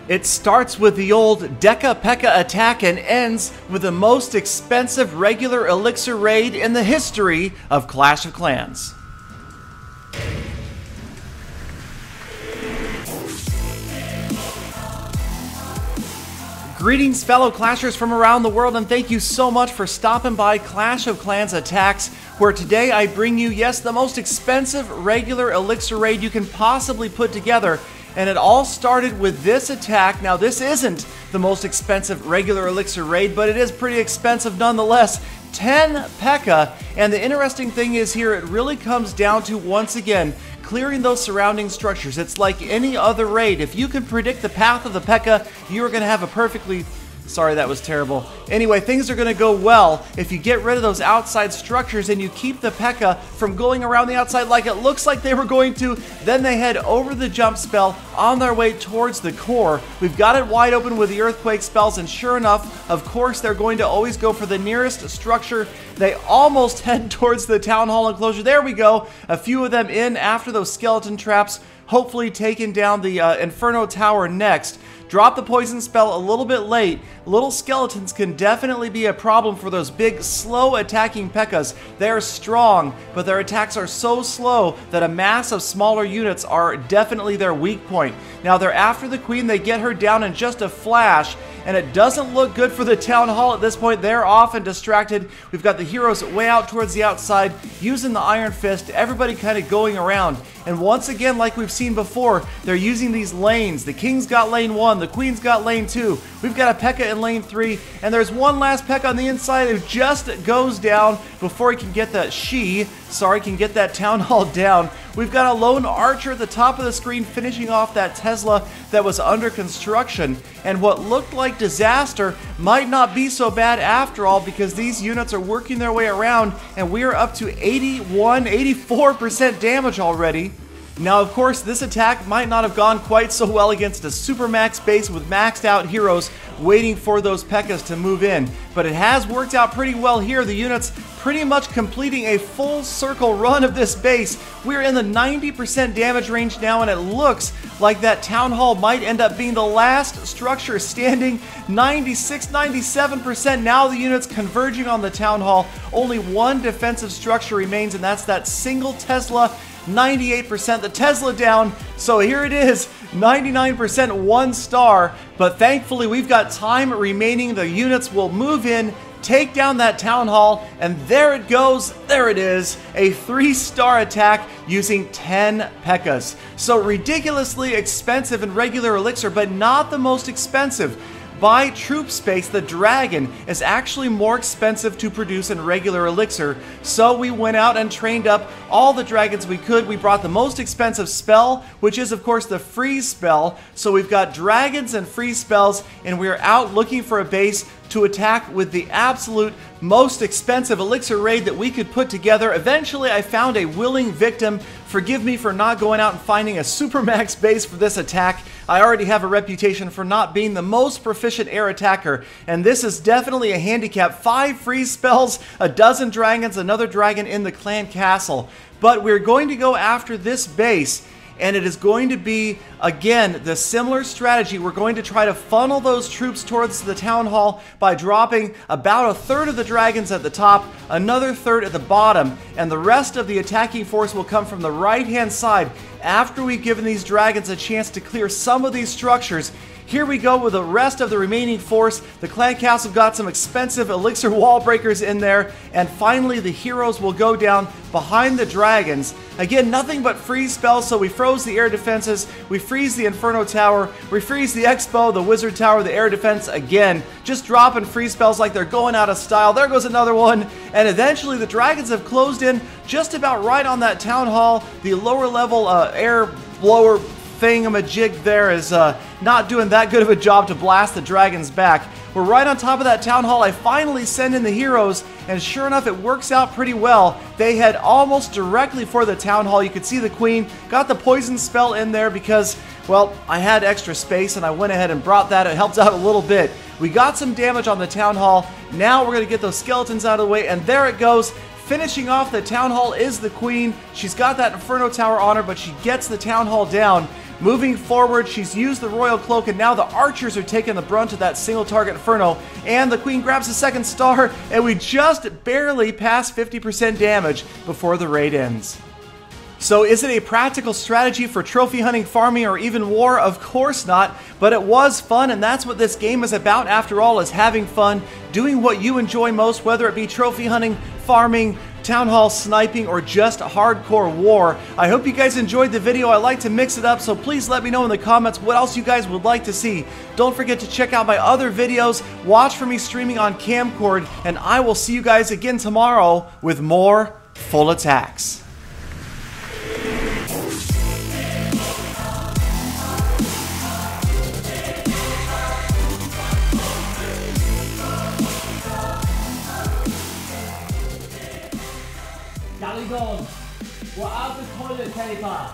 It starts with the old Deca Pekka attack and ends with the most expensive regular Elixir raid in the history of Clash of Clans. Greetings fellow Clashers from around the world, and thank you so much for stopping by Clash of Clans Attacks, where today I bring you, yes, the most expensive regular Elixir raid you can possibly put together. And it all started with this attack. Now this isn't the most expensive regular Elixir raid, but it is pretty expensive nonetheless. 10 Pekka, and the interesting thing is here it really comes down to, once again, clearing those surrounding structures. It's like any other raid. If you can predict the path of the Pekka, you're going to have a perfectly... Sorry, that was terrible. Anyway, things are going to go well if you get rid of those outside structures and you keep the Pekka from going around the outside like it looks like they were going to. Then they head over the jump spell on their way towards the core. We've got it wide open with the earthquake spells, and sure enough, of course, they're going to always go for the nearest structure. They almost head towards the town hall enclosure. There we go. A few of them in after those skeleton traps, hopefully taking down the Inferno Tower next. Drop the poison spell a little bit late. Little skeletons can definitely be a problem for those big, slow attacking Pekkas. They are strong, but their attacks are so slow that a mass of smaller units are definitely their weak point. Now they're after the queen, they get her down in just a flash, and it doesn't look good for the town hall at this point. They're off and distracted. We've got the heroes way out towards the outside, using the Iron Fist, everybody kind of going around. And once again, like we've seen before, they're using these lanes. The king's got lane 1, the queen's got lane 2. We've got a Pekka in lane 3, and there's one last Pekka on the inside who just goes down before he can get that can get that town hall down. We've got a lone archer at the top of the screen finishing off that Tesla that was under construction. And what looked like disaster might not be so bad after all, because these units are working their way around, and we are up to 84% damage already. Now, of course, this attack might not have gone quite so well against a supermax base with maxed out heroes waiting for those Pekkas to move in, but it has worked out pretty well here. The units pretty much completing a full circle run of this base. We're in the 90% damage range now, and it looks like that town hall might end up being the last structure standing. 96, 97%. Now the units converging on the town hall. Only one defensive structure remains, and that's that single Tesla. 98%, the Tesla down, so here it is, 99%, 1 star, but thankfully we've got time remaining. The units will move in, take down that town hall, and there it goes, there it is, a 3-star attack using 10 Pekkas. So ridiculously expensive in regular Elixir, but not the most expensive. By troop space, the dragon is actually more expensive to produce in regular Elixir, so we went out and trained up all the dragons we could. We brought the most expensive spell, which is of course the freeze spell. So we've got dragons and freeze spells, and we're out looking for a base to attack with the absolute most expensive Elixir raid that we could put together. Eventually I found a willing victim. Forgive me for not going out and finding a supermax base for this attack. I already have a reputation for not being the most proficient air attacker, and this is definitely a handicap. 5 freeze spells, a dozen dragons, another dragon in the clan castle. But we're going to go after this base, and it is going to be, again, the similar strategy. We're going to try to funnel those troops towards the town hall by dropping about a third of the dragons at the top, another third at the bottom, and the rest of the attacking force will come from the right-hand side after we've given these dragons a chance to clear some of these structures. Here we go with the rest of the remaining force. The clan castle got some expensive Elixir wall breakers in there, and finally the heroes will go down behind the dragons. Again, nothing but freeze spells, so we froze the air defenses, we freeze the Inferno Tower, we freeze the Expo, the Wizard Tower, the air defense again, just dropping freeze spells like they're going out of style. There goes another one, and eventually the dragons have closed in just about right on that town hall. The lower level air blower thingamajig there is not doing that good of a job to blast the dragons back. We're right on top of that town hall. I finally send in the heroes, and sure enough, it works out pretty well. They head almost directly for the town hall. You can see the queen got the poison spell in there because, well, I had extra space and I went ahead and brought that. It helped out a little bit. We got some damage on the town hall. Now we're going to get those skeletons out of the way, and there it goes. Finishing off the town hall is the queen. She's got that Inferno Tower on her, but she gets the town hall down. Moving forward, she's used the Royal Cloak, and now the archers are taking the brunt of that single target Inferno, and the Queen grabs the second star, and we just barely pass 50% damage before the raid ends. So is it a practical strategy for trophy hunting, farming, or even war? Of course not, but it was fun, and that's what this game is about after all, is having fun, doing what you enjoy most, whether it be trophy hunting, farming, town hall sniping, or just hardcore war. I hope you guys enjoyed the video. I like to mix it up, so please let me know in the comments what else you guys would like to see. Don't forget to check out my other videos, watch for me streaming on Camcord, and I will see you guys again tomorrow with more full attacks. Galadon, we're out the toilet paper.